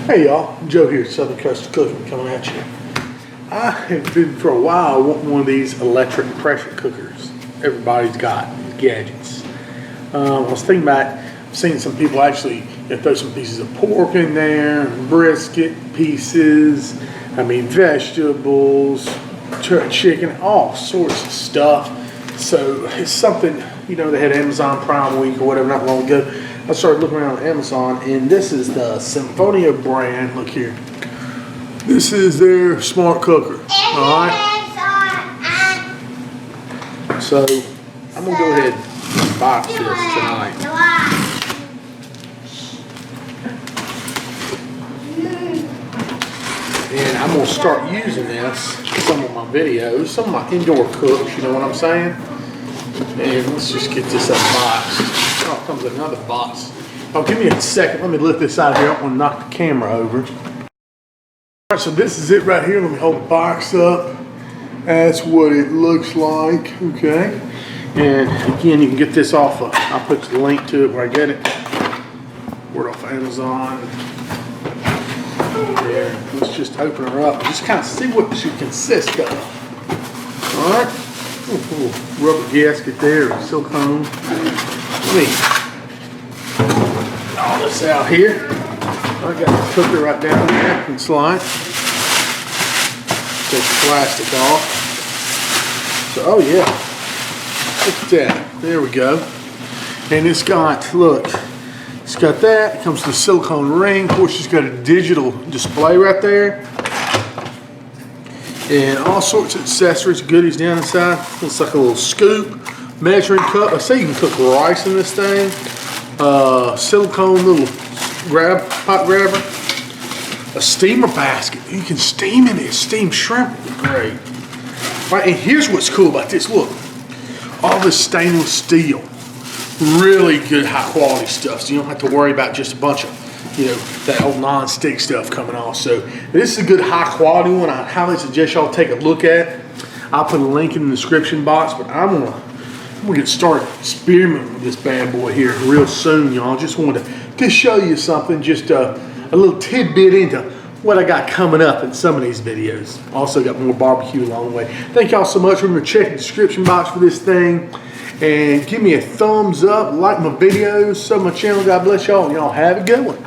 Hey y'all, Joe here, Southern Coast Cooking, coming at you. I have been for a while wanting one of these electric pressure cookers. Everybody's got gadgets. I was thinking about seeing some people actually throw some pieces of pork in there, brisket pieces, vegetables, chicken, all sorts of stuff. So it's something, they had Amazon Prime Week or whatever not long ago. I started looking around on Amazon, and this is the Simfonio brand. Look here. This is their smart cooker. All right. So I'm gonna go ahead and box this tonight. And I'm gonna start using this in some of my videos, some of my indoor cooks. You know what I'm saying? And let's just get this unboxed. Oh, it comes in another box. Oh, give me a second. Let me lift this out of here. I don't want to knock the camera over. All right, so this is it right here. Let me hold the box up. That's what it looks like. Okay. And again, you can get this off of, I'll put the link to it where I get it. We're off Amazon. There. Let's just open her up and just kind of see what she consists of. All right. Ooh, rubber gasket there, silicone. Let me get all this out here. I got the cooker right down there and slide. Take the plastic off. So, oh yeah, look at that. There we go. And it's got, look, it's got that. It comes with a silicone ring. Of course, it's got a digital display right there. And all sorts of accessories, goodies down inside. Looks like a little scoop, measuring cup. I say you can cook rice in this thing. Silicone little pot grabber. A steamer basket. You can steam in it. Steam shrimp would be great. Right, and here's what's cool about this. Look, all this stainless steel. Really good high quality stuff. So you don't have to worry about just a bunch of that old non-stick stuff coming off. So this is a good high quality one. I highly suggest y'all take a look at it. I'll put a link in the description box, but I'm gonna get started experimenting with this bad boy here real soon, y'all. Just wanted to show you something, just a little tidbit into what I got coming up in some of these videos. Also got more barbecue along the way. Thank y'all so much. Remember to check the description box for this thing. And give me a thumbs up, like my videos, sub my channel. God bless y'all, and y'all have a good one.